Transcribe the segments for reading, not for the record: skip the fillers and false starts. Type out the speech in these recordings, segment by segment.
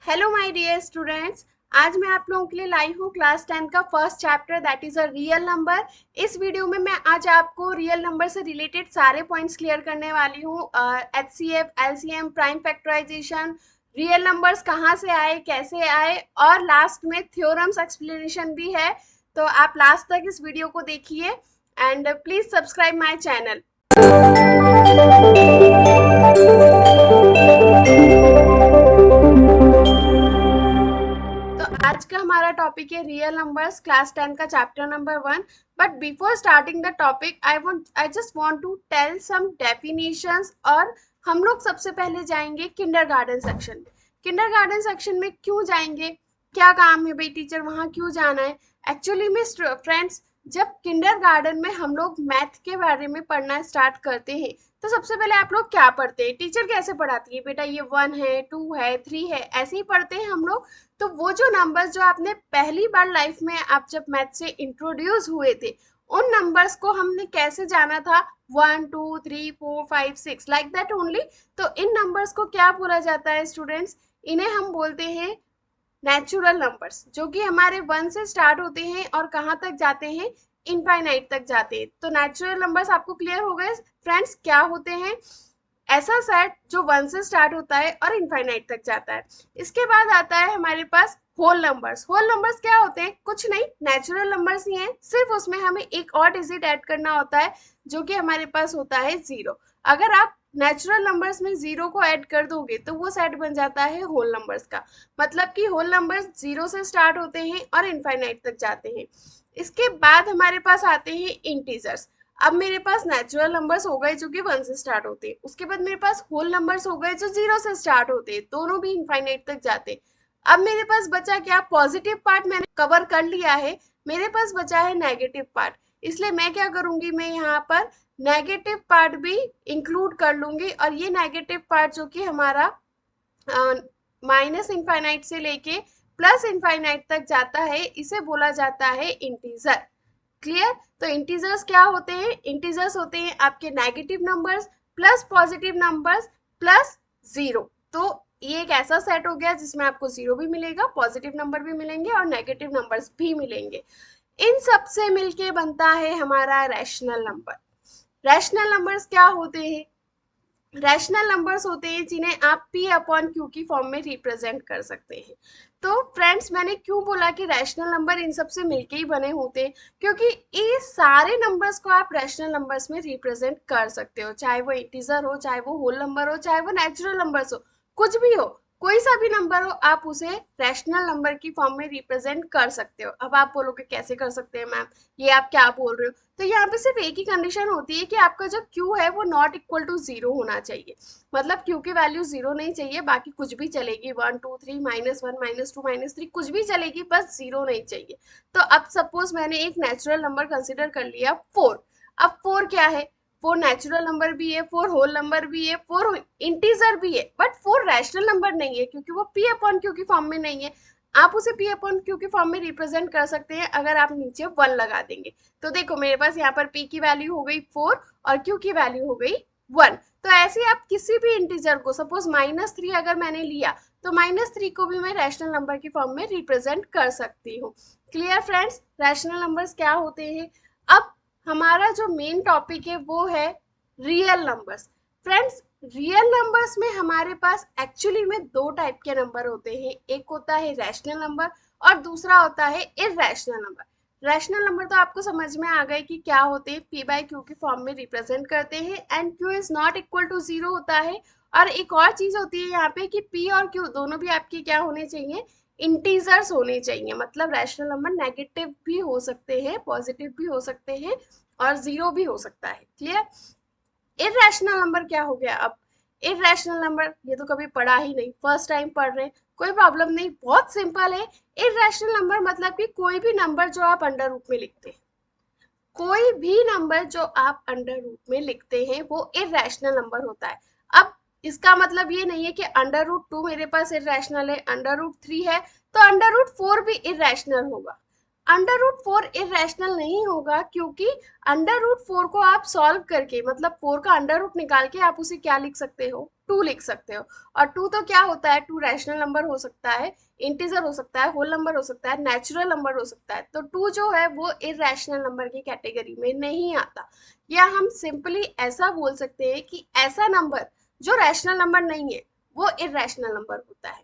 Hello my dear students. आज मैं आप लोगों के लिए लाई हूँ क्लास 10 का first chapter that is a real number. इस वीडियो में मैं आज आपको रियल नंबर से रिलेटेड सारे पॉइंट्स क्लियर करने वाली हूँ। HCF, LCM, prime factorisation, real numbers कहाँ से आए, कैसे आए, और लास्ट में थ्योरम्स एक्सप्लेनेशन भी है। तो आप लास्ट तक इस वीडियो को देखिए and please subscribe my channel. तो आज का हमारा टॉपिक है रियल नंबर्स, क्लास 10 का chapter number 1। But before starting the topic I just want to tell some definitions. और हम लोग सबसे पहले जाएंगे किंडरगार्टन सेक्शन में। किंडरगार्टन सेक्शन में क्यों जाएंगे, क्या काम है भाई टीचर, वहां क्यों जाना है? एक्चुअली में फ्रेंड्स, जब किंडरगार्टन में हम लोग मैथ के बारे में पढ़ना स्टार्ट करते हैं तो सबसे पहले आप लोग क्या पढ़ते हैं? टीचर कैसे पढ़ाती है? बेटा ये 1 है, 2 है, 3 है, ऐसे ही पढ़ते हैं हम लोग। तो वो जो नंबर्स जो आपने पहली बार लाइफ में आप जब मैथ से इंट्रोड्यूस हुए थे, उन नंबर्स को हमने कैसे जाना था? 1 2 3 4 5 6 लाइक दैट ओनली। तो इन नंबर्स को क्या बोला जाता है स्टूडेंट्स? इन्हें हम बोलते हैं नेचुरल नंबर्स, जो कि हमारे 1 से स्टार्ट होते हैं और कहाँ तक जाते हैं? इनफाइनाइट तक जाते हैं। तो नेचुरल नंबर्स आपको क्लियर हो गए फ्रेंड्स क्या होते हैं? ऐसा सेट जो 1 से स्टार्ट होता है और इनफाइनाइट तक जाता है। इसके बाद आता है हमारे पास होल नंबर्स। होल नंबर्स क्या होते हैं? कुछ नहीं, नेचुरल नंबर्स ही हैं, सिर्फ उसमें हमें एक और डिजिट ऐड करना होता है जो कि हमारे पास होता है 0। अगर आप नेचुरल नंबर्स में 0 को ऐड कर दोगे तो वो सेट बन जाता है होल नंबर्स का। मतलब कि होल नंबर्स 0 से स्टार्ट होते हैं और इनफाइनाइट तक जाते हैं। इसके बाद हमारे पास आते हैं इंटीजर्स। अब मेरे पास नेचुरल नंबर्स हो गए जो कि 1 से स्टार्ट होते हैं, उसके बाद मेरे पास होल नंबर्स हो गए जो 0 से स्टार्ट होते हैं, दोनों भी इनफाइनाइट तक जाते हैं। अब मेरे पास बचा क्या? पॉजिटिव पार्ट मैंने कवर कर लिया है, मेरे पास बचा है नेगेटिव पार्ट। इसलिए मैं क्या करूंगी, मैं यहाँ पर नेगेटिव पार्ट भी इंक्लूड कर लूंगी। और ये नेगेटिव पार्ट जो कि हमारा माइनस इनफाइनाइट से लेके प्लस इनफाइनाइट तक जाता है, इसे बोला जाता है इंटीजर। क्लियर? तो इंटीजर्स क्या होते हैं? इंटीजर्स होते हैं आपके negative numbers plus positive numbers plus 0। तो ये एक ऐसा सेट हो गया जिसमें आपको 0 भी मिलेगा, पॉजिटिव नंबर भी मिलेंगे और नेगेटिव नंबर्स भी मिलेंगे। इन सब से मिलके बनता है हमारा रैशनल नंबर। रैशनल नंबर्स क्या होते हैं? रैशनल नंबर्स होते हैं जिन्हें आप p अपॉन क्यू की फॉर्म में रिप्रेजेंट कर सकते हैं। तो फ्रेंड्स, मैंने क्यों बोला कि रैशनल नंबर इन सब से मिलके ही बने होते हैं? क्योंकि ये सारे नंबर्स को आप रैशनल नंबर्स में रिप्रेजेंट कर सकते हो, चाहे वो इंटीजर हो, चाहे वो होल नंबर हो, चाहे वो नेचुरल नंबर्स हो, कुछ भी हो, कोई सा भी नंबर हो, आप उसे रैशनल नंबर की फॉर्म में रिप्रेजेंट कर सकते हो। अब आप बोलोगे कैसे कर सकते हैं मैम, ये आप क्या बोल रहे हो? तो यहाँ पे सिर्फ एक ही कंडीशन होती है कि आपका जो Q है वो नॉट इक्वल टू 0 होना चाहिए। मतलब Q की वैल्यू 0 नहीं चाहिए, बाकी कुछ भी चलेगी, 1 2 3 -1 -2 -3 कुछ भी चलेगी, बस 0 नहीं चाहिए। तो अब सपोज मैंने एक नेचुरल नंबर कंसिडर कर लिया 4। अब 4 क्या है? 4 नेचुरल नंबर भी है, 4 होल नंबर भी है, 4 इंटीजर भी है, बट 4 रैशनल नंबर नहीं है क्योंकि वो P अपॉन Q की फॉर्म में नहीं है। आप उसे P अपॉन Q की फॉर्म में रिप्रेजेंट कर सकते हैं अगर आप नीचे 1 लगा देंगे। तो देखो मेरे पास यहाँ पर P की वैल्यू हो गई 4 और Q की वैल्यू हो गई 1। तो ऐसे आप किसी भी इंटीजर को, सपोज -3 अगर मैंने लिया तो -3 को भी मैं रैशनल नंबर की फॉर्म में रिप्रेजेंट कर सकती हूँ। क्लियर फ्रेंड्स, रैशनल नंबर्स क्या होते हैं? अब हमारा जो मेन टॉपिक है वो है real numbers. Friends, real numbers में हमारे पास एक्चुअली में दो टाइप के नंबर होते हैं, एक होता है रैशनल नंबर और दूसरा होता है इररेशनल नंबर। रैशनल नंबर तो आपको समझ में आ गए कि क्या होते हैं, p बाई क्यू की फॉर्म में रिप्रेजेंट करते हैं and q is not equal to 0 होता है। और एक और चीज होती है यहाँ पे कि p और q दोनों भी आपके क्या होने चाहिए? इंटीजर्स होने चाहिए। मतलब रैशनल नंबर नेगेटिव भी हो सकते हैं, पॉजिटिव भी हो सकते हैं और 0 भी हो सकता है। क्लियर? इररेशनल नंबर क्या हो गया? अब इररेशनल नंबर ये तो कभी पढ़ा ही नहीं, फर्स्ट टाइम पढ़ रहे हैं, कोई प्रॉब्लम नहीं, बहुत सिंपल है। इररेशनल नंबर मतलब कि कोई भी नंबर जो आप अंडर रूट में लिखते हैं, कोई भी नंबर जो आप अंडर रूट में लिखते हैं वो इररेशनल नंबर होता है। अब इसका मतलब ये नहीं है कि अंडर रूट 2 मेरे पास इररेशनल है, अंडर रूट 3 है तो अंडर रूट 4 भी इररेशनल होगा। अंडर रूट 4 इरेशनल नहीं होगा, क्योंकि अंडर रूट 4 को आप सॉल्व करके, मतलब 4 का अंडर रूट निकाल के आप उसे क्या लिख सकते हो, 2 लिख सकते हो। और 2 तो क्या होता है, 2 रैशनल नंबर हो सकता है, इंटीजर हो सकता है, होल नंबर हो सकता है, नेचुरल नंबर हो सकता है। तो 2 जो है वो इरेशनल नंबर की कैटेगरी में नहीं आता। या हम सिंपली ऐसा बोल सकते हैं कि ऐसा नंबर जो रैशनल नंबर नहीं है वो इरेशनल नंबर होता है।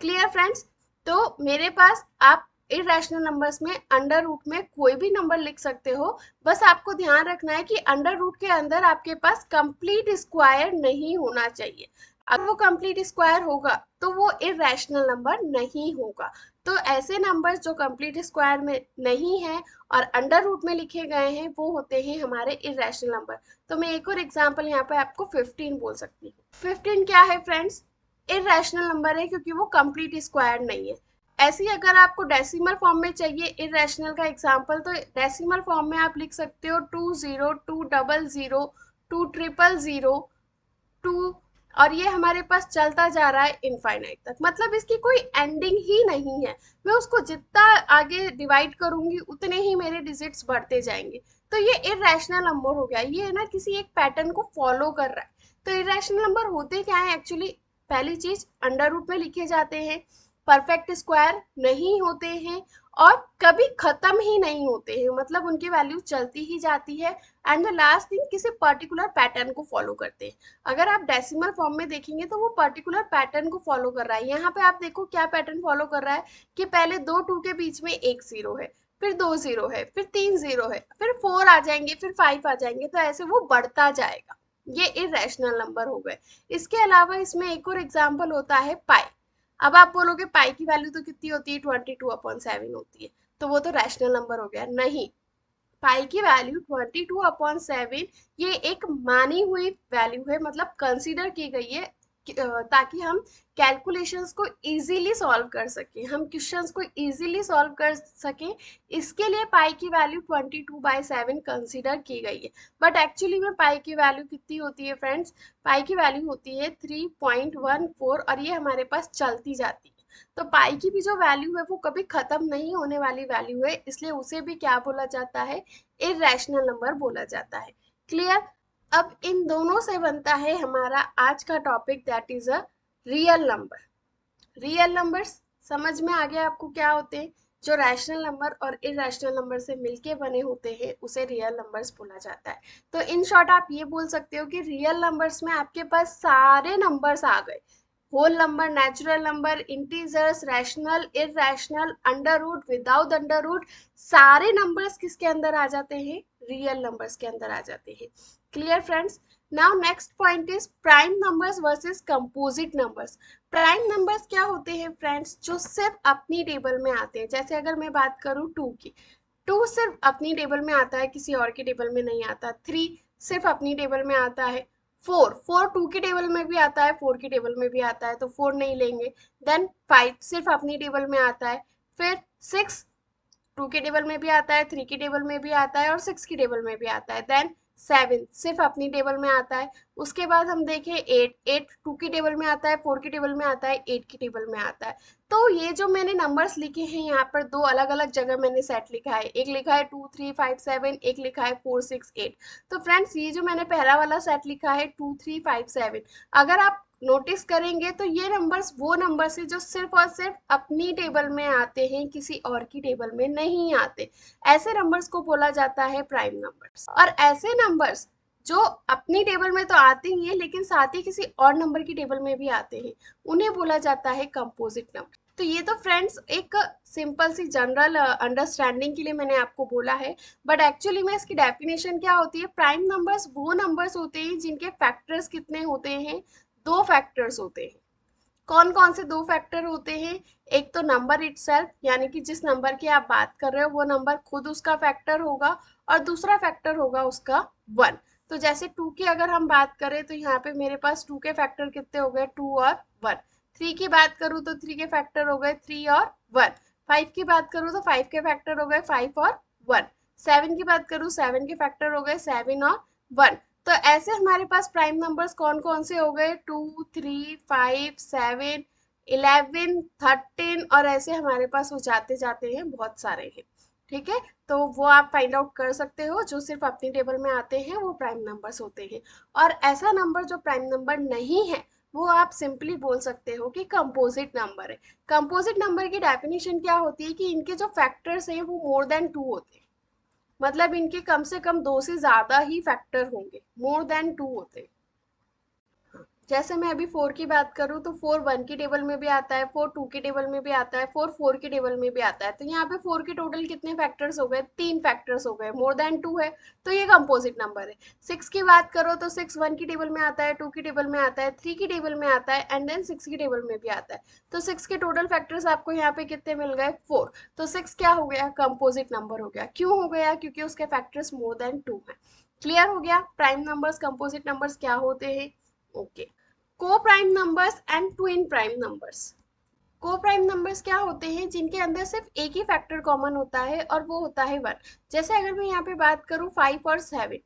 Clear friends? तो मेरे पास आप इरेशनल नंबर्स में अंडर रूट में कोई भी नंबर लिख सकते हो। बस आपको ध्यान रखना है कि अंडर रूट के अंदर आपके पास कंप्लीट स्क्वायर नहीं होना चाहिए। अगर वो कंप्लीट स्क्वायर होगा तो वो इरेशनल नंबर नहीं होगा। तो ऐसे नंबर्स जो कंप्लीट स्क्वायर में नहीं है और अंडर रूट में लिखे गए हैं वो होते हैं हमारे इरेशनल नंबर। तो मैं एक और एग्जांपल यहाँ पे आपको 15 बोल सकती हूँ। 15 क्या है फ्रेंड्स? इरेशनल नंबर है, क्योंकि वो कंप्लीट स्क्वायर नहीं है। ऐसे ही अगर आपको डेसिमल फॉर्म में चाहिए इरेशनल का एग्जांपल, तो डेसिमल फॉर्म में आप लिख सकते हो 20, 200, 200, 2, और ये हमारे पास चलता जा रहा है इनफाइनाइट तक। मतलब इसकी कोई एंडिंग ही नहीं है। मैं उसको जितना आगे डिवाइड करूंगी उतने ही मेरे डिजिट्स बढ़ते जाएंगे। तो ये इरेशनल नंबर हो गया, ये है ना किसी एक पैटर्न को फॉलो कर रहा है। तो इरेशनल नंबर होते क्या है एक्चुअली? पहली चीज, अंडर रूट में लिखे जाते हैं, परफेक्ट स्क्वायर नहीं होते हैं, और कभी खत्म ही नहीं होते हैं, मतलब उनकी वैल्यू चलती ही जाती है। एंड द लास्ट थिंग, किसी पर्टिकुलर पैटर्न को फॉलो करते हैं। अगर आप डेसिमल फॉर्म में देखेंगे तो वो पर्टिकुलर पैटर्न को फॉलो कर रहा है। यहाँ पे आप देखो क्या पैटर्न फॉलो कर रहा है कि पहले दो टू के बीच में एक जीरो है, फिर दो जीरो है, फिर तीन जीरो है, फिर 4 आ जाएंगे, फिर 5 आ जाएंगे, तो ऐसे वो बढ़ता जाएगा। ये इरेशनल नंबर हो गए। इसके अलावा इसमें एक और एग्जाम्पल होता है पाई। अब आप बोलोगे पाई की वैल्यू तो कितनी होती है, 22/7 होती है, तो वो तो रैशनल नंबर हो गया। नहीं, पाई की वैल्यू 22/7 ये एक मानी हुई वैल्यू है, मतलब कंसीडर की गई है ताकि हम कैलकुलेशंस को इजीली सॉल्व कर सकें, हम क्वेश्चंस को इजीली सॉल्व कर सकें। इसके लिए पाई की वैल्यू 22/7 कंसीडर की गई है। बट एक्चुअली में पाई की वैल्यू कितनी होती है फ्रेंड्स? पाई की वैल्यू होती है 3.14, और ये हमारे पास चलती जाती है। तो पाई की भी जो वैल्यू है वो कभी खत्म नहीं होने वाली वैल्यू है, इसलिए उसे भी क्या बोला जाता है? इरेशनल नंबर बोला जाता है। क्लियर? अब इन दोनों से बनता है हमारा आज का topic, that is a real number. Real numbers समझ में आ गया आपको क्या होते हैं? जो रैशनल नंबर और इरेशनल नंबर से मिलके बने होते हैं उसे रियल नंबर्स बोला जाता है। तो इन शॉर्ट आप ये बोल सकते हो कि रियल नंबर्स में आपके पास सारे नंबर्स आ गए। Whole number, natural number, integers, rational, irrational, under root, without under root, सारे नंबर्स किसके अंदर आ जाते हैं? रियल नंबर्स के अंदर आ जाते हैं। Clear friends? Now next point is prime numbers versus composite numbers. Prime numbers क्या होते हैं फ्रेंड्स? जो सिर्फ अपनी टेबल में आते हैं। जैसे अगर मैं बात करूँ 2 की, 2 सिर्फ अपनी टेबल में आता है, किसी और की टेबल में नहीं आता। 3 सिर्फ अपनी टेबल में आता है। 4 2 की टेबल में भी आता है, 4 की टेबल में भी आता है, तो 4 नहीं लेंगे। देन 5 सिर्फ अपनी टेबल में आता है। फिर 6 2 की टेबल में भी आता है, 3 की टेबल में भी आता है, और 6 की टेबल में भी आता है। देन 7 सिर्फ अपनी टेबल में आता है। उसके बाद हम देखें 8 2 की टेबल में आता है, 4 की टेबल में आता है, 8 की टेबल में आता है। तो ये जो मैंने नंबर्स लिखे हैं यहाँ पर, दो अलग अलग जगह मैंने सेट लिखा है। एक लिखा है 2 3 5 7, एक लिखा है 4 6 8। तो फ्रेंड्स ये जो मैंने पहला वाला सेट लिखा है 2 3 5 7, अगर आप नोटिस करेंगे तो ये नंबर्स वो नंबर्स है जो सिर्फ और सिर्फ अपनी टेबल में आते हैं, किसी और की टेबल में नहीं आते। ऐसे नंबर्स को बोला जाता है प्राइम नंबर्स। और ऐसे नंबर्स जो अपनी टेबल में तो आते ही है लेकिन साथ ही किसी और नंबर की टेबल में भी आते हैं, उन्हें बोला जाता है कंपोजिट नंबर। तो ये तो फ्रेंड्स एक सिंपल सी जनरल अंडरस्टैंडिंग के लिए मैंने आपको बोला है। बट एक्चुअली में इसकी डेफिनेशन क्या होती है? प्राइम नंबर्स वो नंबर्स होते हैं जिनके फैक्टर्स कितने होते हैं? दो फैक्टर्स होते हैं। कौन कौन से दो फैक्टर होते हैं? एक तो नंबर इटसेल्फ, यानी कि जिस नंबर की आप बात कर रहे हो वो नंबर खुद उसका फैक्टर होगा, और दूसरा फैक्टर होगा उसका 1। तो जैसे 2 की अगर हम बात करें तो यहाँ पे मेरे पास 2 के फैक्टर कितने हो गए? 2 और 1। 3 की बात करूँ तो 3 के फैक्टर हो गए 3 और 1। 5 की बात करूँ तो 5 के फैक्टर हो गए 5 और 1। 7 की बात करूँ 7 के फैक्टर हो गए 7 और 1। तो ऐसे हमारे पास प्राइम नंबर्स कौन कौन से हो गए? 2 3 5 7 11 13, और ऐसे हमारे पास हो जाते जाते हैं, बहुत सारे हैं। ठीक है, तो वो आप फाइंड आउट कर सकते हो, जो सिर्फ अपनी टेबल में आते हैं वो प्राइम नंबर्स होते हैं। और ऐसा नंबर जो प्राइम नंबर नहीं है वो आप सिंपली बोल सकते हो कि कंपोजिट नंबर है। कंपोजिट नंबर की डेफिनेशन क्या होती है कि इनके जो फैक्टर्स हैं वो मोर देन 2 होते हैं, मतलब इनके कम से कम 2 से ज्यादा ही फैक्टर होंगे, मोर देन 2 होते हैं। जैसे मैं अभी 4 की बात करूँ तो 4 1 की टेबल में भी आता है, 4 2 की टेबल में भी आता है, 4 4 की टेबल में भी आता है। तो यहाँ पे 4 के टोटल कितने फैक्टर्स हो गए, 3 फैक्टर्स हो गए, मोर देन 2 है, तो ये कंपोजिट नंबर है। 6 की बात करो तो 6 1 की टेबल में आता है, 2 की टेबल में आता है, 3 की टेबल में आता है एंड देन 6 की टेबल में भी आता है। तो 6 के टोटल फैक्टर्स आपको यहाँ पे कितने मिल गए, 4। तो 6 क्या हो गया, कंपोजिट नंबर हो गया। क्यों हो गया, क्योंकि उसके फैक्टर्स मोर देन 2 है। क्लियर हो गया प्राइम नंबर्स कंपोजिट नंबर्स क्या होते हैं। ओके, को prime numbers and twin prime numbers. को प्राइम नंबर्स क्या होते हैं, जिनके अंदर सिर्फ एक ही फैक्टर कॉमन होता है और वो होता है 1। जैसे अगर मैं यहाँ पे बात करूँ 5 और 7,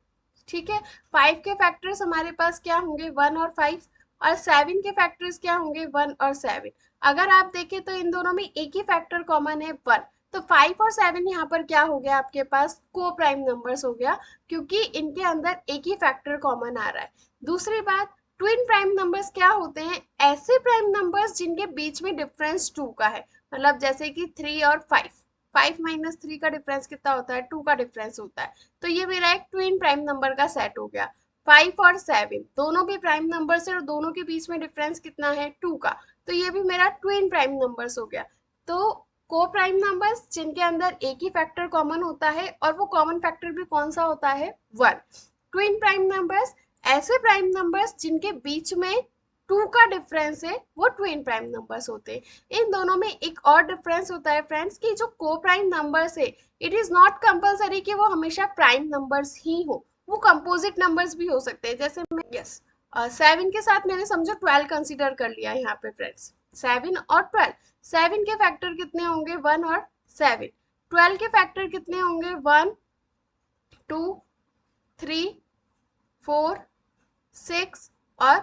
ठीक है, 5 के फैक्टर्स हमारे पास क्या होंगे, 1 और 5, और 7 के फैक्टर्स क्या होंगे, 1 और 7। अगर आप देखें तो इन दोनों में एक ही फैक्टर कॉमन है, 1। तो 5 और 7 यहाँ पर क्या हो गया, आपके पास को प्राइम नंबर्स हो गया, क्योंकि इनके अंदर एक ही फैक्टर कॉमन आ रहा है। दूसरी बात, ट्विन प्राइम नंबर्स क्या होते हैं, ऐसे प्राइम नंबर्स जिनके बीच में डिफरेंस 2 का है, मतलब जैसे कि 3 और 5, 5 माइनस 3 का डिफरेंस कितना होता है, 2 का डिफरेंस होता है। तो ये मेरा एक ट्विन प्राइम नंबर का सेट हो गया। 5 और 7 दोनों भी प्राइम नंबर्स है और दोनों के बीच में डिफरेंस कितना है, 2 का, तो ये भी मेरा ट्विन प्राइम नंबर्स हो गया। तो को प्राइम नंबर्स जिनके अंदर एक ही फैक्टर कॉमन होता है और वो कॉमन फैक्टर भी कौन सा होता है, 1। ट्विन प्राइम नंबर्स ऐसे प्राइम नंबर्स जिनके बीच में 2 का डिफरेंस है, वो ट्विन प्राइम नंबर्स होते हैं। इन दोनों में एक और डिफरेंस होता है फ्रेंड्स, कि जो को प्राइम नंबर्स है, इट इज नॉट कंपलसरी कि वो हमेशा प्राइम नंबर्स ही हो, वो कंपोजिट नंबर्स भी हो सकते हैं। जैसे मैं 7 के साथ मैंने समझो 12 कंसीडर कर लिया यहाँ पे फ्रेंड्स, 7 और 12। 7 के फैक्टर कितने होंगे, 1 और 7। 12 के फैक्टर कितने होंगे, 1 2 3 4 6 और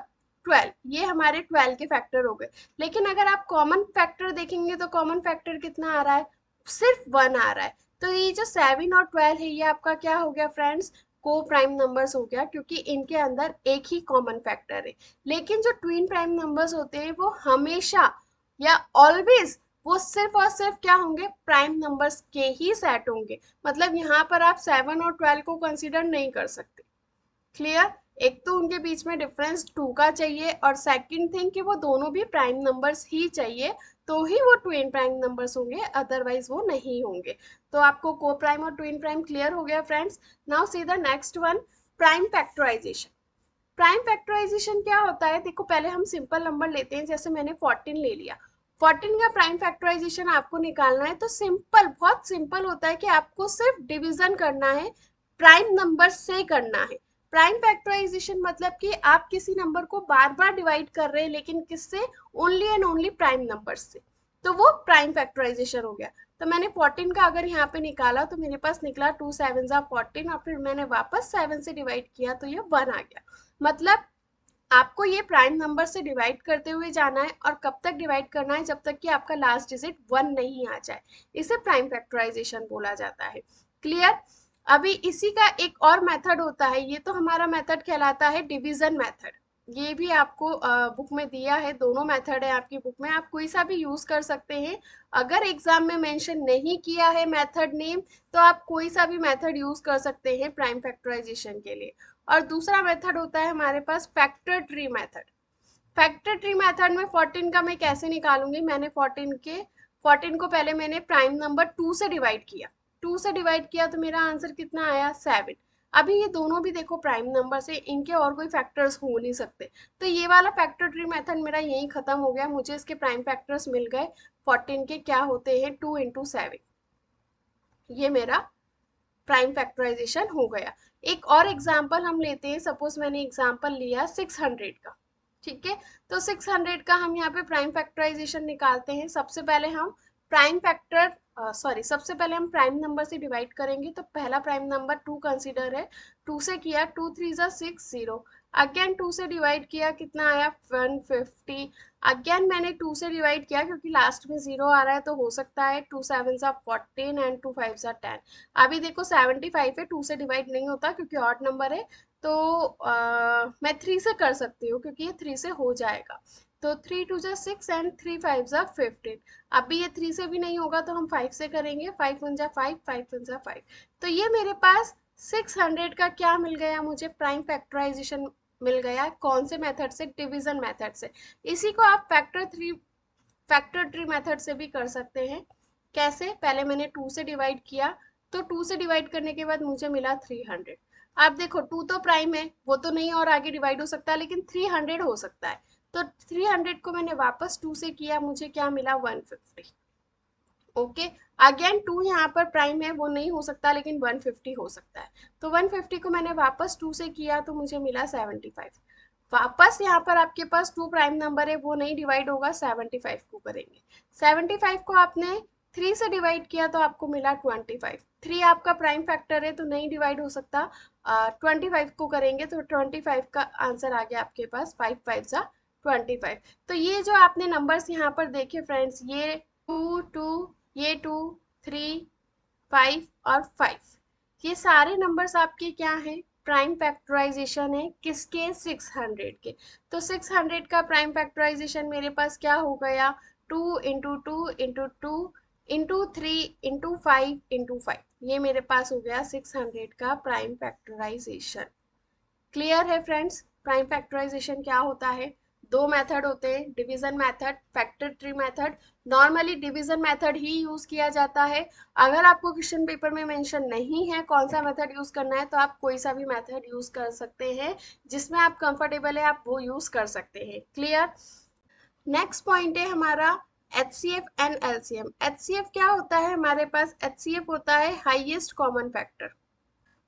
12, ये हमारे 12 के फैक्टर हो गए। लेकिन अगर आप कॉमन फैक्टर देखेंगे तो कॉमन फैक्टर कितना आ रहा है, सिर्फ 1 आ रहा है। तो ये जो 7 और 12 है ये आपका क्या हो गया फ्रेंड्स, को प्राइम नंबर्स हो गया, क्योंकि इनके अंदर एक ही कॉमन फैक्टर है। लेकिन जो ट्विन प्राइम नंबर्स होते हैं वो हमेशा या ऑलवेज वो सिर्फ और सिर्फ क्या होंगे, प्राइम नंबर्स के ही सेट होंगे। मतलब यहाँ पर आप 7 और 12 को कंसिडर नहीं कर सकते। क्लियर, एक तो उनके बीच में डिफरेंस 2 का चाहिए और सेकंड थिंग कि वो दोनों भी प्राइम नंबर्स ही चाहिए, तो ही वो ट्विन प्राइम नंबर्स होंगे, अदरवाइज वो नहीं होंगे। तो आपको को प्राइम और ट्विन प्राइम क्लियर हो गया friends. Now see the next one, prime factorisation. Prime factorisation क्या होता है, देखो पहले हम सिंपल नंबर लेते हैं, जैसे मैंने 14 ले लिया। 14 का प्राइम फैक्टराइजेशन आपको निकालना है तो सिंपल, बहुत सिंपल होता है कि आपको सिर्फ डिवीजन करना है, प्राइम नंबर से करना है। प्राइम फैक्टराइजेशन मतलब कि आप किसी नंबर को बार बार डिवाइड कर रहे हैं, लेकिन किससे, only and only prime number से, तो वो प्राइम फैक्टराइजेशन हो गया। तो मैंने 14 का अगर यहाँ पे निकाला तो मेरे पास निकला 2 7 14, और फिर मैंने वापस 7 से डिवाइड किया तो ये 1 आ गया। मतलब आपको ये प्राइम नंबर से डिवाइड करते हुए जाना है, और कब तक डिवाइड करना है, जब तक कि आपका लास्ट डिजिट 1 नहीं आ जाए, इसे प्राइम फैक्टराइजेशन बोला जाता है। क्लियर, अभी इसी का एक और मेथड होता है, ये तो हमारा मेथड कहलाता है डिवीजन मेथड। ये भी आपको बुक में दिया है, दोनों मेथड है आपकी बुक में, आप कोई सा भी यूज कर सकते हैं। अगर एग्जाम में मेंशन नहीं किया है मेथड नेम, तो आप कोई सा भी मेथड यूज कर सकते हैं प्राइम फैक्टराइजेशन के लिए। और दूसरा मेथड होता है हमारे पास factor tree method. Factor tree method में 14 का मैं कैसे निकालूंगी, मैंने 14 को पहले मैंने प्राइम नंबर 2 से डिवाइड किया, 2 से डिवाइड किया तो मेरा आंसर कितना आया, 7। अभी ये दोनों भी देखो प्राइम नंबर से, इनके और कोई फैक्टर्स हो नहीं सकते, तो ये वाला फैक्टर ट्री मेथड मेरा यही खत्म हो गया, मुझे इसके प्राइम फैक्टर्स मिल गए। 14 के क्या होते हैं, 2 इंटू 7, ये मेरा प्राइम फैक्टराइजेशन हो गया। एक और एग्जांपल हम लेते हैं, सपोज मैंने एग्जांपल लिया 600 का, ठीक है, तो 600 का हम यहाँ पे प्राइम फैक्टराइजेशन निकालते हैं। सबसे पहले हम प्राइम फैक्टर सबसे पहले हम प्राइम नंबर से डिवाइड करेंगे, तो पहला प्राइम नंबर 2 कंसीडर है, 2 से किया, 2 3 6 0, अगेन 2 से डिवाइड किया, कितना आया 150। अगेन मैंने 2 से डिवाइड किया क्योंकि लास्ट में 0 आ रहा है तो हो सकता है 2 7 14 एंड 2 5 10। अभी देखो 75 है, 2 से डिवाइड नहीं होता क्योंकि ऑड नंबर है, तो मैं 3 से कर सकती हूँ क्योंकि ये 3 से हो जाएगा। तो 3 2 जा 6 एंड 3 5 जा 15। अभी ये 3 से भी नहीं होगा तो हम 5 से करेंगे, 5 1 जा 5, 5 1 जा 5। तो ये मेरे पास 600 का क्या मिल गया मुझे, प्राइम फैक्टराइजेशन मिल गया। कौन से मेथड से, डिवीजन मेथड से। इसी को आप फैक्टर ट्री मेथड से भी कर सकते हैं। कैसे, पहले मैंने 2 से डिवाइड किया, तो 2 से डिवाइड करने के बाद मुझे मिला 300। आप देखो 2 तो प्राइम है, वो तो नहीं और आगे डिवाइड हो सकता, लेकिन 300 हो सकता है। तो 300 को मैंने वापस 2 से किया, मुझे क्या मिला 150। ओके, अगेन 2 यहाँ पर प्राइम है, वो नहीं हो सकता, लेकिन 150 हो सकता है। तो 150 को मैंने वापस 2 से किया तो मुझे मिला 75। वापस यहाँ पर आपके पास 2 प्राइम नंबर है, वो नहीं डिवाइड होगा, 75 को करेंगे। 75 को आपने 3 से डिवाइड किया तो आपको मिला 25। 3 आपका प्राइम फैक्टर है तो नहीं डिवाइड हो सकता। 25 को करेंगे तो 25 का आंसर आ गया आपके पास, 5 5 जा 25। तो ये जो आपने नंबर्स यहाँ पर देखे फ्रेंड्स, ये 2 2, ये 2 3 5 और 5, ये सारे नंबर्स आपके क्या हैं, प्राइम फैक्टराइजेशन है। किसके, 600 के। तो 600 का प्राइम फैक्टराइजेशन मेरे पास क्या हो गया, 2 into 2 into 2 into 3 into 5 into 5। ये मेरे पास हो गया 600 का प्राइम फैक्टराइजेशन। क्लियर है फ्रेंड्स, प्राइम फैक्टराइजेशन क्या होता है। दो मेथड होते हैं, division method, factor tree method. Normally division method ही यूज किया जाता है। अगर आपको क्वेश्चन पेपर में मेंशन नहीं है कौन सा मेथड यूज करना है तो आप कोई सा भी मेथड यूज कर सकते हैं, जिसमें आप कंफर्टेबल है आप वो यूज कर सकते हैं। क्लियर। नेक्स्ट पॉइंट है हमारा HCF एंड LCM। HCF क्या होता है, हमारे पास HCF होता है highest common factor.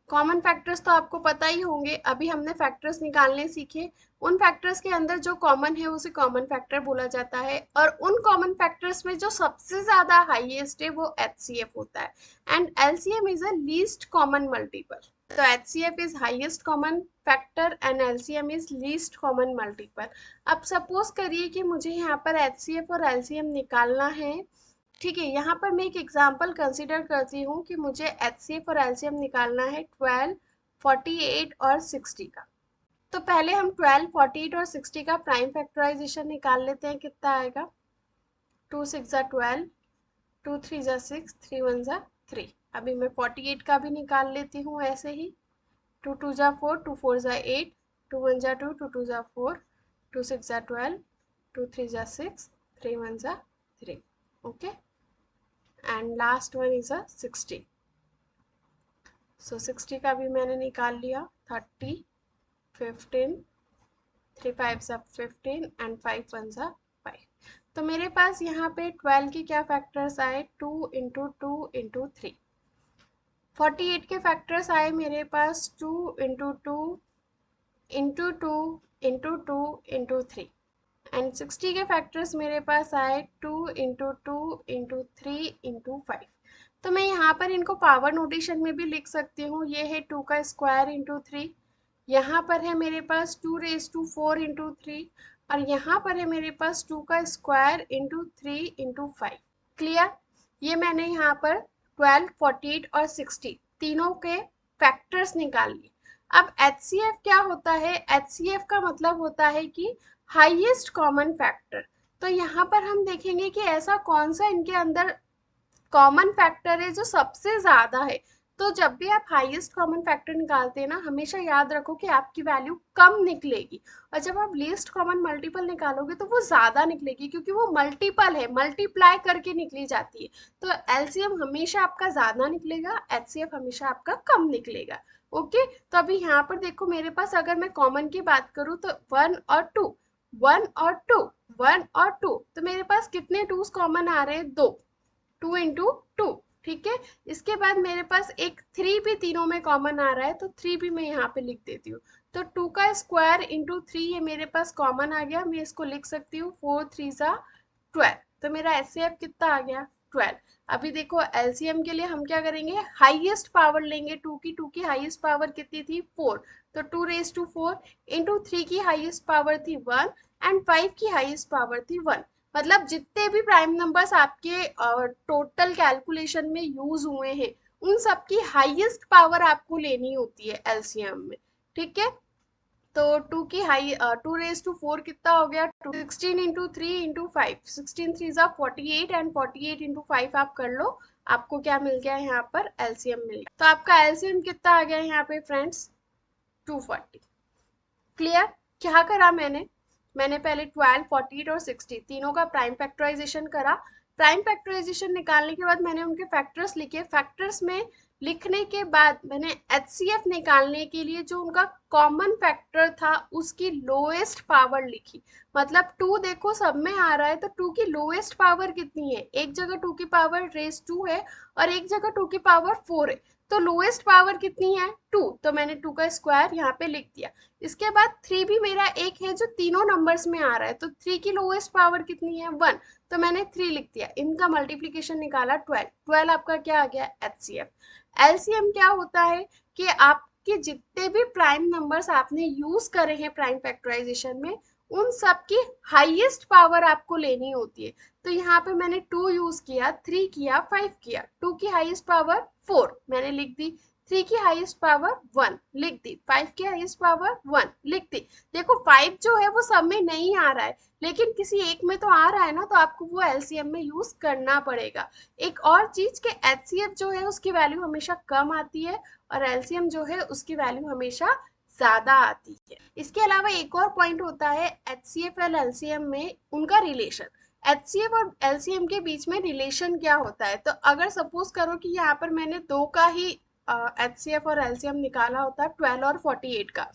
Common factors तो आपको पता ही होंगे, अभी हमने फैक्टर्स निकालने सीखे। उन फैक्टर्स के अंदर जो कॉमन है उसे कॉमन फैक्टर बोला जाता है, और उन कॉमन फैक्टर्स में जो सबसे ज्यादा हाईएस्ट है वो HCF होता है। And LCM is a least common multiple. तो HCF is highest common factor and LCM is least common multiple. अब सपोज करिए कि मुझे यहाँ पर HCF और LCM निकालना है। ठीक है, यहाँ पर मैं एक एग्जांपल कंसीडर करती हूँ कि मुझे HCF और LCM निकालना है 12, 48 और 60 का। तो पहले हम 12, 48 और 60 का प्राइम फैक्टराइजेशन निकाल लेते हैं। कितना आएगा, 2 6 जा 12, 2 3 जा 6, 3 1 जा 3। अभी मैं 48 का भी निकाल लेती हूँ ऐसे ही। 2 2 जा 4, 2 4 जा 8, 2 1 जा 2, 2 2 जा 4, 2 6 जा 12, 2 3 जा 6, 3 1 जा 3। Okay, and last one is a 60। सो 60 का भी मैंने निकाल लिया। 30, 15, 3 5 जा 15 एंड 5 1 जा 5। तो मेरे पास यहाँ पे 12 के क्या फैक्टर्स आए, 2 इंटू 2 इंटू 3। 48 के फैक्टर्स आए मेरे पास 2 into 2 into 2 into 2 into 3। And 60 के फैक्टर्स मेरे पास आए 2 इंटू 2 इंटू 3 इंटू 5। तो मैं यहाँ पर इनको पावर नोटेशन में भी लिख सकती हूँ। ये है 2 का स्क्वायर इंटू 3, यहाँ पर है मेरे पास 2 रेज टू 4 इंटू 3, और यहाँ पर है मेरे पास 2 का स्क्वायर इंटू 3 इंटू 5। क्लियर। ये मैंने यहाँ पर 12, 48 और 60 तीनों के फैक्टर्स निकाल लिए। अब HCF क्या होता है, HCF का मतलब होता है कि हाईएस्ट कॉमन फैक्टर। तो यहाँ पर हम देखेंगे कि ऐसा कौन सा इनके अंदर कॉमन फैक्टर है जो सबसे ज्यादा है। तो जब भी आप हाईएस्ट कॉमन फैक्टर निकालते हैं ना, हमेशा याद रखो कि आपकी वैल्यू कम निकलेगी, और जब आप लीस्ट कॉमन मल्टीपल निकालोगे तो वो ज्यादा निकलेगी, क्योंकि वो मल्टीपल है, मल्टीप्लाई करके निकली जाती है। तो LCM हमेशा आपका ज्यादा निकलेगा, HCF हमेशा आपका कम निकलेगा। ओके, तो अभी यहाँ पर देखो मेरे पास अगर मैं कॉमन की बात करूँ तो 1 और 2, 1 और 2, 1 और 2, तो मेरे पास कितने 2s कॉमन आ रहे हैं, 2, 2 इंटू 2। ठीक है, इसके बाद मेरे पास एक 3 भी तीनों में कॉमन आ रहा है, तो 3 भी मैं यहाँ पे लिख देती हूँ। तो 2 का स्क्वायर इंटू 3 ये मेरे पास कॉमन आ गया, मैं इसको लिख सकती हूँ 4 3 जा 12। तो मेरा HCF कितना आ गया, 12। अभी देखो एलसीएम के लिए हम क्या करेंगे, हाईएस्ट पावर लेंगे। 2 की हाईएस्ट पावर कितनी थी, 4, तो 2 raised to 4 इंटू 3 की हाईएस्ट पावर थी 1 एंड 5 की हाईएस्ट पावर थी 1। मतलब जितने भी प्राइम नंबर्स आपके टोटल कैलकुलेशन में यूज हुए हैं उन सब की हाईएस्ट पावर आपको लेनी होती है एलसीएम में, ठीक है। तो 2 रेज टू 4 कितना हो गया, 16 इंटू 3 इंटू 5, 16 3 = 48 एंड 48 इंटू 5 आप कर लो, आपको क्या मिल गया यहाँ पर, एलसीएम मिल गया। तो आपका एलसीएम कितना आ गया यहाँ पे फ्रेंड्स, 240। क्लियर। क्या करा मैंने पहले 12, 48 और 60 तीनों का प्राइम फैक्टराइजेशन करा। प्राइम फैक्टराइजेशन निकालने के बाद मैंने उनके फैक्टर्स लिखे। फैक्टर्स में लिखने के बाद मैंने एचसीएफ निकालने के लिए जो उनका कॉमन फैक्टर था उसकी लोएस्ट पावर लिखी। मतलब 2 देखो सब में आ रहा है, तो 2 की लोएस्ट पावर कितनी है, एक जगह 2 की पावर रेज 2 है और एक जगह 2 की पावर 4 है, तो लोएस्ट पावर कितनी है, 2, तो मैंने 2 का स्क्वायर यहाँ पे लिख दिया। इसके बाद 3 भी मेरा एक है जो तीनों नंबर्स में आ रहा है, तो 3 की लोएस्ट पावर कितनी है, 1, तो मैंने 3 लिख दिया। इनका मल्टीप्लीकेशन निकाला 12, 12 आपका क्या आ गया, एचसीएफ। एलसीएम क्या होता है कि आपके जितने भी प्राइम नंबर्स आपने यूज करे हैं प्राइम फैक्टराइजेशन में उन सब की हाईएस्ट पावर आपको लेनी होती है। तो यहाँ पे मैंने 2 यूज किया, 3 किया, 5 किया। 2 की हाईएस्ट पावर 4 मैंने लिख दी, 3 की हाईएस्ट पावर 1 लिख दी, 5 की हाईएस्ट पावर 1 लिख दी। देखो 5 जो है वो सब में नहीं आ रहा है, लेकिन किसी एक में तो आ रहा है ना, तो आपको वो एलसीएम में यूज करना पड़ेगा। एक और चीज के एचसीएफ जो है उसकी वैल्यू हमेशा कम आती है और एलसीएम जो है उसकी वैल्यू हमेशा ज्यादा आती है। इसके अलावा एक और पॉइंट होता है एचसीएफ और एलसीएम में उनका रिलेशन। एचसीएफ और एलसीएम के बीच में रिलेशन क्या होता है, तो अगर सपोज करो कि यहाँ पर मैंने 2 का ही एचसीएफ और एलसीएम निकाला होता, 12 और 48 का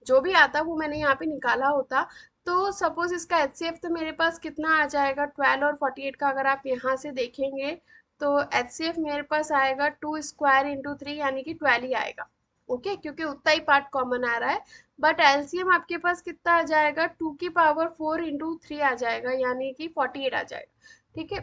जो भी आता वो मैंने यहाँ पे निकाला होता, तो सपोज इसका एचसीएफ तो मेरे पास कितना आ जाएगा, 12 और 48 का अगर आप यहाँ से देखेंगे तो एचसीएफ मेरे पास आएगा 2 स्क्वायर इंटू 3 यानी कि 12 ही आएगा, ओके, क्योंकि उतना ही पार्ट कॉमन आ रहा है। बट एलसीएम आपके पास कितना आ जाएगा, 2 की पावर 4 इंटू 3 आ जाएगा यानी कि 48 आ जाएगा, ठीक है।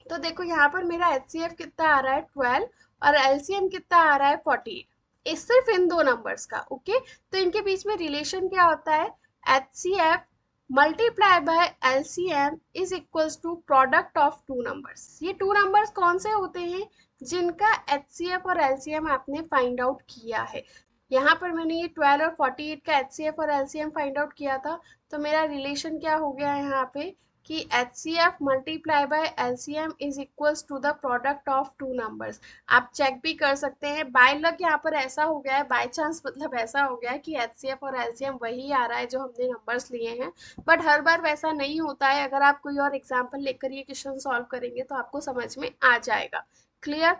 तो देखो यहाँ पर मेरा एचसीएफ कितना आ रहा है, 12, और एलसीएम कितना आ रहा है, 48। इस सिर्फ इन दो नंबर्स का, ओके। तो इनके बीच में रिलेशन क्या होता है, HCF multiply by LCM is equals to product of two numbers. ये टू नंबर्स कौन से होते हैं, जिनका एचसीएफ और एलसीएम आपने फाइंड आउट किया है। यहाँ पर मैंने ये 12 और 48 का एचसीएफ और एलसीएम फाइंड आउट किया था, तो मेरा रिलेशन क्या हो गया है यहाँ पे कि HCF multiply by LCM is equals to the product of two numbers. आप चेक भी कर सकते हैं, बाय लक यहाँ पर ऐसा हो गया है, बाय चांस मतलब ऐसा हो गया है कि HCF और LCM वही आ रहा है जो हमने नंबर्स लिए हैं, बट हर बार वैसा नहीं होता है। अगर आप कोई और एग्जाम्पल लेकर ये क्वेश्चन सॉल्व करेंगे तो आपको समझ में आ जाएगा। क्लियर।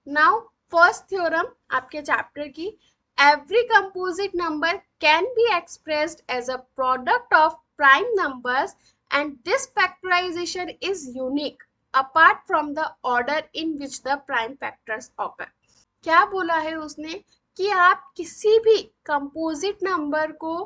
नाउ फर्स्ट थ्योरम आपके चैप्टर की, every composite number can be expressed as a product of prime numbers and this factorization is unique apart from the order in which the prime factors occur। क्या बोला है उसने कि आप किसी भी कंपोजिट नंबर को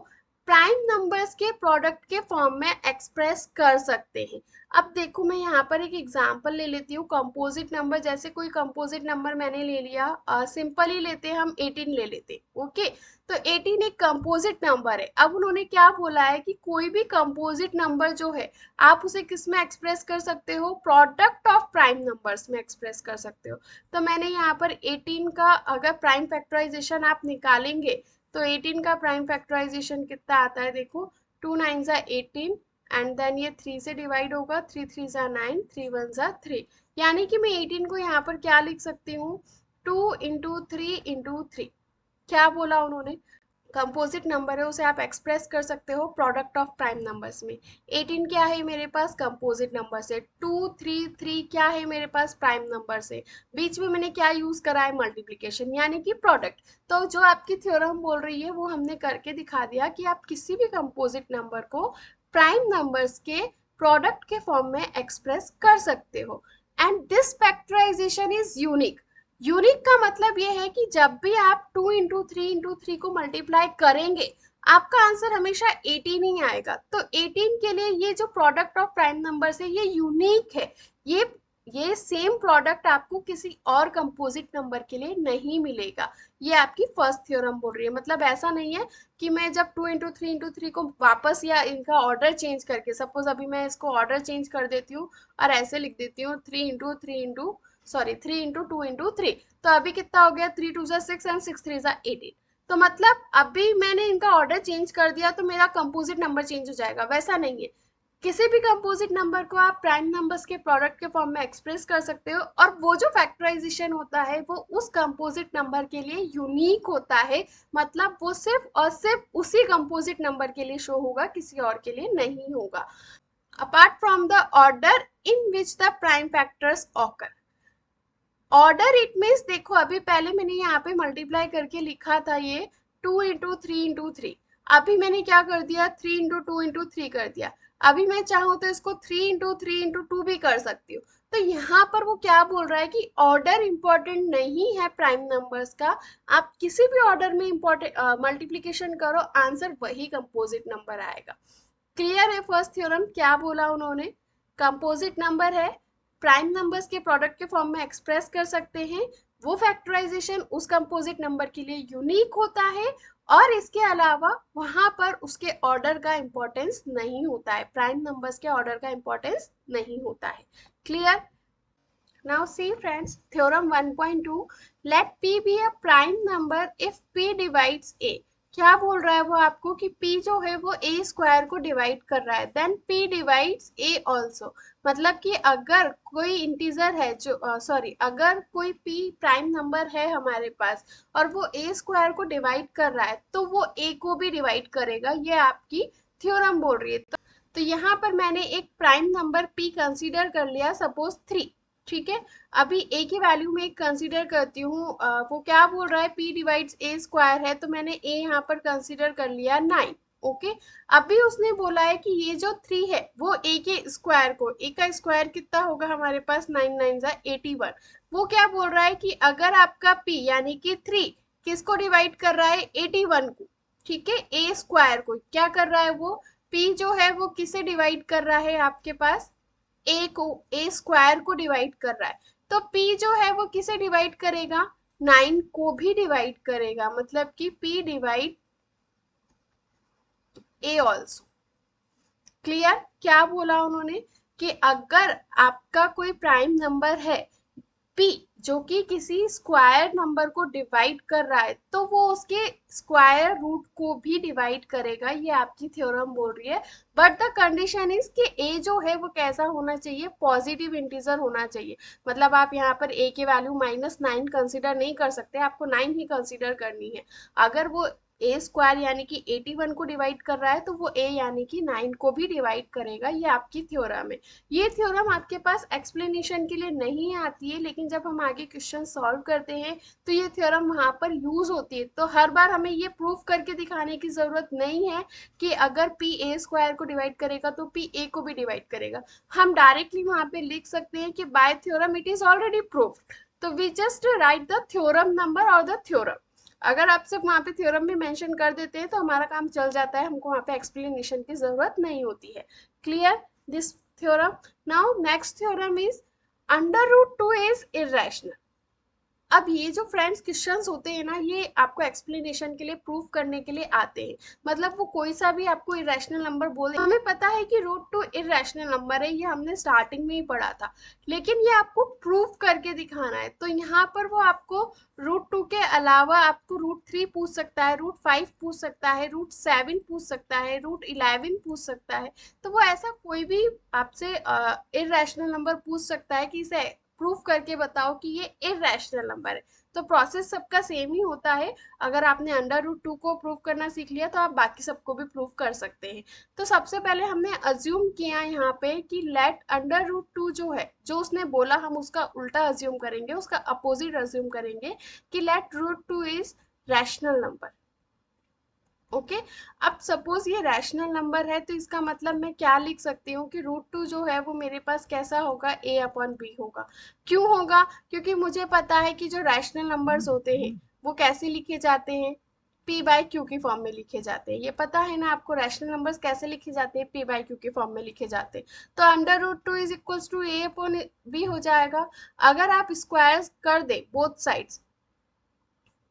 प्राइम नंबर्स के प्रोडक्ट के फॉर्म में एक्सप्रेस कर सकते हैं। अब देखो मैं यहाँ पर एक एग्जांपल ले लेती हूँ कंपोजिट नंबर, जैसे कोई कंपोजिट नंबर मैंने ले लिया, सिंपल ही लेते हैं हम, 18 ले लेते हैं, ओके। तो 18 एक कंपोजिट नंबर है। अब उन्होंने क्या बोला है कि कोई भी कंपोजिट नंबर जो है आप उसे किस में एक्सप्रेस कर सकते हो, प्रोडक्ट ऑफ प्राइम नंबर्स में एक्सप्रेस कर सकते हो। तो मैंने यहाँ पर 18 का अगर प्राइम फैक्टराइजेशन आप निकालेंगे तो 18 का प्राइम फैक्टराइजेशन कितना आता है, देखो 2 9 ज़ा 18 एंड देन ये 3 से डिवाइड होगा, 3 3 ज़ा 9, 3 1 ज़ा 3, यानी कि मैं 18 को यहाँ पर क्या लिख सकती हूँ, 2 इंटू 3 इंटू 3। क्या बोला उन्होंने, कंपोजिट नंबर है उसे आप एक्सप्रेस कर सकते हो प्रोडक्ट ऑफ प्राइम नंबर्स में। 18 क्या है मेरे पास, कंपोजिट नंबर से, 2 3 3 क्या है मेरे पास, प्राइम नंबर से, बीच में मैंने क्या यूज करा है, मल्टीप्लीकेशन यानी कि प्रोडक्ट। तो जो आपकी थ्योरम बोल रही है वो हमने करके दिखा दिया कि आप किसी भी कंपोजिट नंबर को प्राइम नंबर्स के प्रोडक्ट के फॉर्म में एक्सप्रेस कर सकते हो। And this factorisation is unique. Unique का मतलब ये है कि जब भी आप 2 इंटू 3 इंटू 3 को मल्टीप्लाई करेंगे आपका आंसर हमेशा 18 ही आएगा। तो 18 के लिए ये जो प्रोडक्ट ऑफ प्राइम नंबर है ये यूनिक है, ये सेम प्रोडक्ट आपको किसी और कंपोजिट नंबर के लिए नहीं मिलेगा। ये आपकी फर्स्ट थ्योरम बोल रही है। मतलब ऐसा नहीं है कि मैं जब 2 × 3 × 3 को वापस या इनका ऑर्डर चेंज करके, सपोज अभी मैं इसको ऑर्डर चेंज कर देती हूँ और ऐसे लिख देती हूँ 3 × 2 × 3, तो अभी कितना हो गया, 3 × 2 = 6 एंड 6 × 3 = 18। तो मतलब अभी मैंने इनका ऑर्डर चेंज कर दिया तो मेरा कंपोजिट नंबर चेंज हो जाएगा, वैसा नहीं है। किसी भी कंपोजिट नंबर को आप प्राइम नंबर्स के प्रोडक्ट के फॉर्म में एक्सप्रेस कर सकते हो, और वो जो फैक्टराइजेशन होता है वो उस कंपोजिट नंबर के लिए यूनिक होता है। मतलब वो सिर्फ और सिर्फ उसी कंपोजिट नंबर के लिए शो होगा, किसी और के लिए नहीं होगा। Apart from the order in which the prime factors occur. Order it means, देखो अभी पहले मैंने यहाँ पे मल्टीप्लाई करके लिखा था ये 2 × 3 × 3। अभी मैंने क्या कर दिया, 3 × 2 × 3 कर दिया। अभी मैं चाहूँ तो इसको 3 × 3 × 2 भी कर सकती हूँ। तो यहाँ पर वो क्या बोल रहा है कि ऑर्डर इंपॉर्टेंट नहीं है प्राइम नंबर्स का। आप किसी भी ऑर्डर में इंपॉर्टेंट मल्टीप्लीकेशन करो, आंसर वही कंपोजिट नंबर आएगा। क्लियर है फर्स्ट थ्योरम? क्या बोला उन्होंने, कंपोजिट नंबर है, प्राइम नंबर्स के प्रोडक्ट के फॉर्म में एक्सप्रेस कर सकते हैं, वो फैक्टराइजेशन उस कंपोजिट नंबर के लिए यूनिक होता है, और इसके अलावा वहां पर उसके ऑर्डर का इंपॉर्टेंस नहीं होता है, प्राइम नंबर्स के ऑर्डर का इंपॉर्टेंस नहीं होता है। Clear? Now see friends, theorem 1.2, let P be a prime number if P divides A। क्या बोल रहा है वो आपको कि P जो है वो A स्क्वायर को डिवाइड कर रहा है, then P divides A also. मतलब कि अगर कोई इंटीजर है जो अगर कोई P प्राइम नंबर है हमारे पास और वो A स्क्वायर को डिवाइड कर रहा है तो वो A को भी डिवाइड करेगा, ये आपकी थ्योरम बोल रही है। तो यहाँ पर मैंने एक प्राइम नंबर P कंसीडर कर लिया, सपोज 3। ठीक है, अभी a की वैल्यू में कंसीडर करती हूँ, वो क्या बोल रहा है, p डिवाइड्स a स्क्वायर है, तो मैंने a यहाँ पर कंसीडर कर लिया 9। ओके, अभी उसने बोला है कि ये जो 3 है वो a के स्क्वायर को, a का स्क्वायर कितना होगा हमारे पास, 9 9 = 81। वो क्या बोल रहा है कि अगर आपका p यानी कि 3 किसको डिवाइड कर रहा है, 81 को, ठीक है, a स्क्वायर को क्या कर रहा है, वो p जो है वो किसे डिवाइड कर रहा है आपके पास, a को, a स्क्वायर को डिवाइड कर रहा है। तो p जो है वो किसे डिवाइड करेगा, 9 को भी डिवाइड करेगा। मतलब कि p divide a also. Clear? क्या बोला उन्होंने कि अगर आपका कोई प्राइम नंबर है p जो कि किसी स्क्वायर नंबर को डिवाइड कर रहा है तो वो उसके स्क्वायर रूट को भी डिवाइड करेगा, ये आपकी थ्योरम बोल रही है। बट द कंडीशन इज कि a जो है वो कैसा होना चाहिए, पॉजिटिव इंटीजर होना चाहिए। मतलब आप यहाँ पर a की वैल्यू -9 कंसिडर नहीं कर सकते, आपको 9 ही कंसिडर करनी है। अगर वो a स्क्वायर यानी कि 81 को डिवाइड कर रहा है तो वो a यानी कि 9 को भी डिवाइड करेगा, ये आपकी थ्योरम है। ये थ्योरम आपके पास एक्सप्लेनेशन के लिए नहीं आती है, लेकिन जब हम आगे क्वेश्चन सॉल्व करते हैं तो ये थ्योरम वहां पर यूज होती है। तो हर बार हमें ये प्रूफ करके दिखाने की जरूरत नहीं है कि अगर p a स्क्वायर को डिवाइड करेगा तो p a को भी डिवाइड करेगा। हम डायरेक्टली वहां पे लिख सकते हैं कि by theorem it is already proved, तो we just write the theorem number और द थ्योरम। अगर आप सिर्फ वहां पे थ्योरम भी मेंशन कर देते हैं तो हमारा काम चल जाता है, हमको वहां पे एक्सप्लेनेशन की जरूरत नहीं होती है। Clear this theorem? Now next theorem is √2 is irrational. अब ये जो फ्रेंड्स क्वेश्चंस होते हैं ना, ये आपको एक्सप्लेनेशन के लिए, प्रूफ करने के लिए आते हैं। मतलब वो कोई सा भी आपको इरेशनल नंबर बोल दे, हमें पता है कि √2 इरेशनल नंबर है, ये हमने स्टार्टिंग में ही पढ़ा था, लेकिन ये आपको प्रूफ करके दिखाना है। तो यहाँ पर वो आपको √2 के अलावा आपको √3 पूछ सकता है, √5 पूछ सकता है, √7 पूछ सकता है, √11 पूछ सकता है। तो वो ऐसा कोई भी आपसे इरेशनल नंबर पूछ सकता है कि इसे प्रूफ करके बताओ कि ये इरेशनल नंबर है। तो प्रोसेस सबका सेम ही होता है। अगर आपने √2 को प्रूव करना सीख लिया तो आप बाकी सबको भी प्रूव कर सकते हैं। तो सबसे पहले हमने अज्यूम किया यहाँ पे कि लेट √2 जो है, जो उसने बोला हम उसका उल्टा अज्यूम करेंगे, उसका अपोजिट अज्यूम करेंगे कि let √2 is rational number. Okay, अब सपोज ये रैशनल नंबर है तो इसका मतलब मैं क्या लिख सकती हूँ कि √2 जो है वो मेरे पास कैसा होगा, a/b होगा। क्यों होगा? क्योंकि मुझे पता है कि जो रैशनल नंबर्स होते हैं वो कैसे लिखे जाते हैं, पी बाई क्यू की फॉर्म में लिखे जाते हैं। ये पता है ना आपको रैशनल नंबर्स कैसे लिखे जाते हैं, पी बाई क्यू की फॉर्म में लिखे जाते हैं। तो under root 2 is equals to a upon b हो जाएगा। अगर आप स्क्वायर कर दे both sides,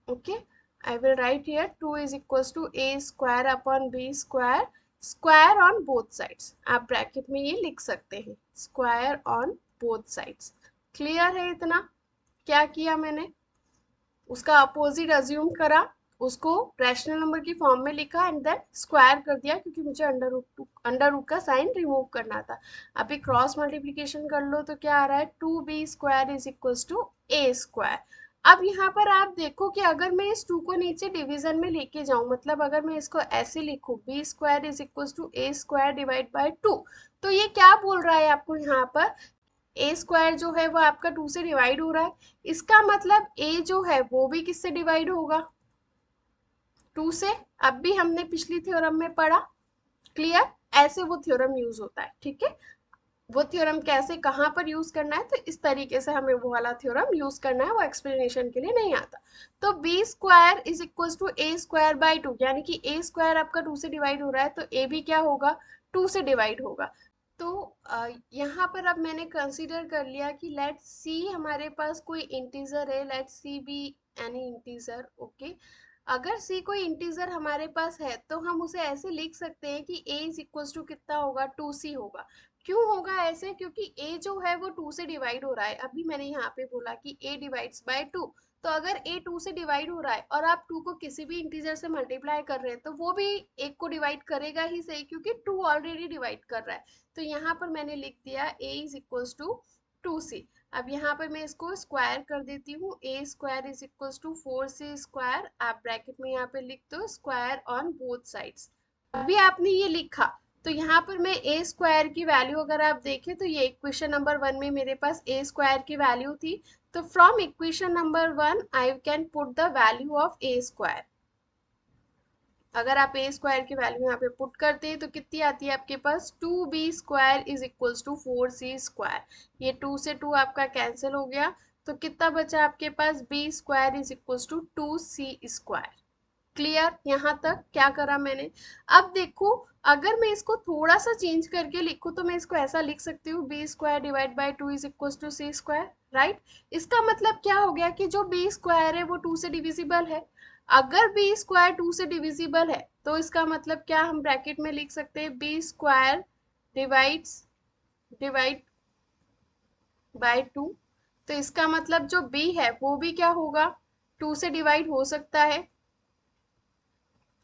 okay, I will write here 2 is equals to a square upon b square, square on both sides, आप ब्रैकेट में ये लिख सकते हैं, square on both sides. Clear है इतना? क्या किया मैंने, उसका अपोजिट अज्यूम करा, उसको रैशनल नंबर की फॉर्म में लिखा एंड देन स्क्वायर कर दिया, क्योंकि मुझे अंडर रूट का साइन रिमूव करना था। अभी क्रॉस मल्टीप्लिकेशन कर लो तो क्या आ रहा है, 2b square is equals to a square. अब यहाँ पर आप देखो कि अगर मैं इस 2 को नीचे डिवीजन में लेके जाऊं, मतलब अगर मैं इसको ऐसे लिखूं, b square is equals to a square divide by 2, तो ये क्या बोल रहा है आपको यहाँ पर, ए स्क्वायर जो है वो आपका 2 से डिवाइड हो रहा है, इसका मतलब ए जो है वो भी किससे डिवाइड होगा, 2 से। अब भी हमने पिछली थ्योरम में पढ़ा, क्लियर, ऐसे वो थ्योरम यूज होता है, ठीक है। वो थ्योरम कैसे कहाँ पर यूज करना है, तो इस तरीके से हमें वो वाला थ्योरम यूज करना है, वो एक्सप्लेनेशन के लिए नहीं आता। तो b square is equal to a square by 2, यानी कि ए स्क्वायर आपका 2 से डिवाइड हो रहा है, तो ए भी क्या होगा, 2 से डिवाइड होगा। तो यहाँ पर अब मैंने कंसीडर कर लिया कि लेट सी हमारे पास कोई इंटीजर है, let C be any integer, okay. अगर सी कोई इंटीजर हमारे पास है तो हम उसे ऐसे लिख सकते हैं कि a इज इक्वल टू कितना होगा, 2c होगा। क्यों होगा ऐसे, क्योंकि a जो है वो 2 से डिवाइड हो रहा है। अभी मैंने यहाँ पे बोला कि a डिवाइड्स बाय 2, तो अगर a 2 से डिवाइड हो रहा है और आप 2 को किसी भी इंटीजर से मल्टीप्लाई कर रहे हैं, तो वो भी एक को डिवाइड करेगा ही सही, क्योंकि 2 ऑलरेडी डिवाइड कर रहा है। तो यहाँ पर मैंने लिख दिया a is equal to 2c। अब यहाँ पर मैं इसको स्क्वायर कर देती हूँ, a square is equal to 4c square, आप ब्रैकेट में यहाँ पे लिख दो स्क्वायर ऑन बोथ साइड्स। अभी आपने ये लिखा, तो यहाँ पर मैं ए स्क्वायर की वैल्यू अगर आप देखें तो ये इक्वेशन नंबर 1 में मेरे पास ए स्क्वायर की वैल्यू थी, तो from equation number 1 I can put the value of A square. अगर आप ए स्क्वायर की वैल्यू यहाँ पे पुट करते हैं तो कितनी आती है आपके पास, 2b square is equals to 4c square. ये 2 से 2 आपका कैंसिल हो गया, तो कितना बचा आपके पास, b square is equals to 2c square. Clear, यहाँ तक क्या करा मैंने। अब देखो, अगर मैं इसको थोड़ा सा चेंज करके लिखूं तो मैं इसको ऐसा लिख सकती हूँ, b square divide by 2 is equal to c square, right. इसका मतलब क्या हो गया कि जो बी स्क्वायर है वो 2 से डिविजिबल है। अगर बी स्क्वायर 2 से डिविजिबल है तो इसका मतलब क्या, हम ब्रैकेट में लिख सकते हैं बी स्क्वायर डिवाइड बाय 2। तो इसका मतलब जो b है वो भी क्या होगा, 2 से डिवाइड हो सकता है,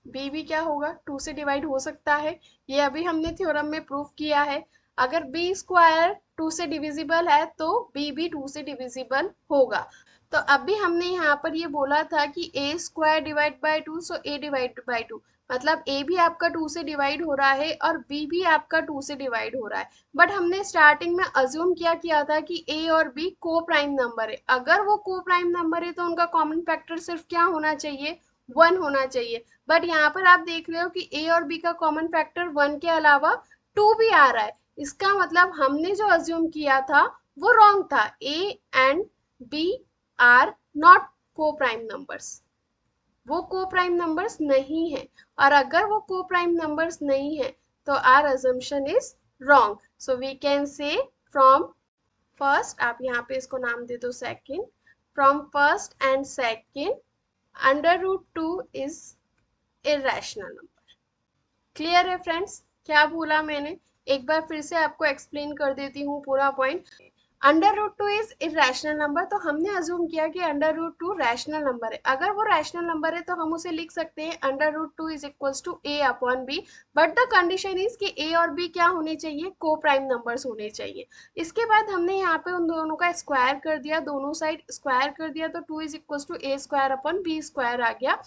b भी क्या होगा, 2 से डिवाइड हो सकता है। ये अभी हमने थ्योरम में प्रूफ किया है। अगर b स्क्वायर 2 से डिविजिबल है तो b भी 2 से डिविजिबल होगा। तो अभी हमने यहाँ पर ये बोला था कि a square divide by 2, so a divide by 2, मतलब a भी आपका 2 से डिवाइड हो रहा है और b भी आपका 2 से डिवाइड हो रहा है। बट हमने स्टार्टिंग में अज्यूम किया था कि a और b को प्राइम नंबर है। अगर वो को प्राइम नंबर है तो उनका कॉमन फैक्टर सिर्फ क्या होना चाहिए, 1 होना चाहिए। बट यहाँ पर आप देख रहे हो कि a और b का कॉमन फैक्टर 1 के अलावा 2 भी आ रहा है। इसका मतलब हमने जो अज्यूम किया था वो रॉन्ग था, a and b are not को प्राइम नंबर्स, वो को प्राइम नंबर्स नहीं है। और अगर वो को प्राइम नंबर्स नहीं है तो our assumption is wrong. So we can say from first, आप यहाँ पे इसको नाम दे दो second, from first and second under root 2 is irrational number. Clear है फ्रेंड्स, क्या बोला मैंने, एक बार फिर से आपको एक्सप्लेन कर देती हूँ पूरा point. Under root 2 is irrational number, तो हमने अज्यूम किया कि अंडर रूट 2 रैशनल नंबर है। अगर वो रैशनल नंबर है तो हम उसे लिख सकते हैं under root 2 is equals to a upon b, but the condition is कि ए और बी क्या होने चाहिए, को प्राइम नंबर्स होने चाहिए। इसके बाद हमने यहाँ पे उन दोनों का स्क्वायर कर दिया, दोनों साइड स्क्वायर कर दिया, तो 2 is equals to a square upon b square आ गया।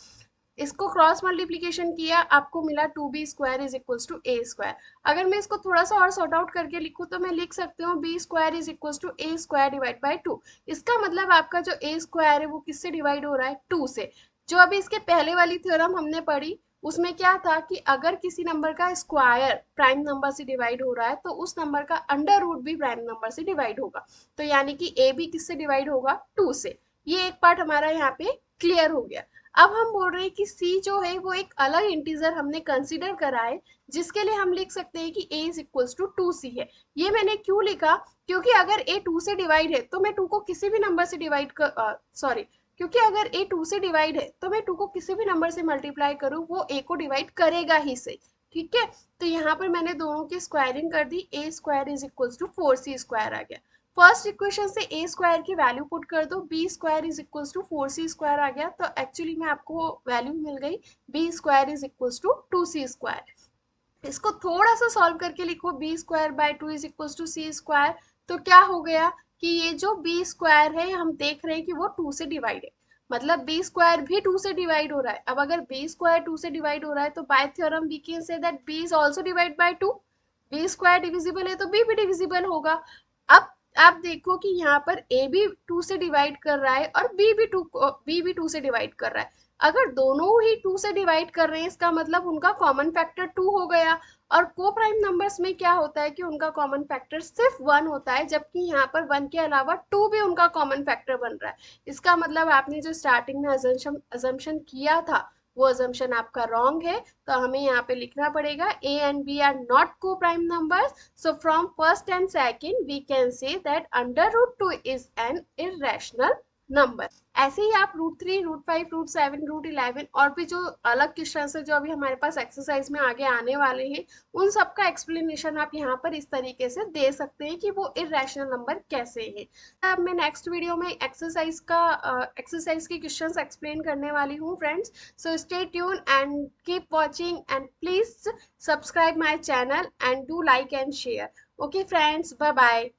इसको क्रॉस मल्टीप्लीकेशन किया, आपको मिला 2b square is equals to a square. अगर मैं इसको थोड़ा सा और सॉर्ट आउट करके लिखूं तो मैं लिख सकती हूँ b square is equals to a square divide by 2। इसका मतलब आपका जो a स्क्वायर है वो किससे डिवाइड हो रहा है, 2 से। जो अभी इसके पहले वाली थ्योरम हमने पढ़ी उसमें क्या था कि अगर किसी नंबर का स्क्वायर प्राइम नंबर से डिवाइड हो रहा है तो उस नंबर का अंडर रूट भी प्राइम नंबर से डिवाइड होगा। तो यानी कि a भी किससे डिवाइड होगा, 2 से। ये एक पार्ट हमारा यहाँ पे क्लियर हो गया। अब हम बोल रहे हैं कि c जो है वो एक अलग इंटीजर हमने कंसीडर करा है, जिसके लिए हम लिख सकते हैं कि a is equals to 2c है। ये मैंने क्यों लिखा, क्योंकि अगर a 2 से डिवाइड है तो मैं 2 को किसी भी नंबर से डिवाइड कर सॉरी क्योंकि अगर a 2 से डिवाइड है तो मैं 2 को किसी भी नंबर से मल्टीप्लाई करूँ वो a को डिवाइड करेगा ही सही। ठीक है, तो यहाँ पर मैंने दोनों की स्क्वायरिंग कर दी, a square is equals to 4c square आ गया। फर्स्ट इक्वेशन से a स्क्वायर की वैल्यू पुट कर दो, b square is equals to 4c square आ गया, तो एक्चुअली में आपको वैल्यू मिल गई b square is equals to 2c square. इसको थोड़ा सा सॉल्व करके लिखो, b square by 2 is equals to c square. तो क्या हो गया कि ये जो बी स्क्वायर है हम देख रहे हैं कि वो 2 से डिवाइड है, मतलब बी स्क्वायर भी 2 से डिवाइड हो रहा है। अब अगर बी स्क्वायर 2 से डिवाइड हो रहा है तो by theorem we can say that b is also divide by 2। B square divisible है तो बी भी डिविजिबल होगा। अब आप देखो कि यहाँ पर ए भी 2 से डिवाइड कर रहा है और बी भी 2 से डिवाइड कर रहा है। अगर दोनों ही 2 से डिवाइड कर रहे हैं इसका मतलब उनका कॉमन फैक्टर 2 हो गया। और को प्राइम नंबर्स में क्या होता है कि उनका कॉमन फैक्टर सिर्फ 1 होता है, जबकि यहाँ पर 1 के अलावा 2 भी उनका कॉमन फैक्टर बन रहा है। इसका मतलब आपने जो स्टार्टिंग में अजम्पशन किया था वो अजम्पशन आपका रॉन्ग है। तो हमें यहाँ पे लिखना पड़ेगा a and b are not को prime numbers, so from first and second we can say that under root 2 is an irrational number. ऐसे ही आप रूट 3, रूट 5, रूट 7, रूट 11 और भी जो अलग क्वेश्चन है जो अभी हमारे पास एक्सरसाइज में आगे आने वाले हैं, उन सब का एक्सप्लेनेशन आप यहाँ पर इस तरीके से दे सकते हैं कि वो इरेशनल नंबर कैसे है। अब मैं नेक्स्ट वीडियो में एक्सरसाइज के क्वेश्चंस एक्सप्लेन करने वाली हूँ friends. So stay tune and keep watching and please subscribe my channel and do like and share. Okay friends, bye bye.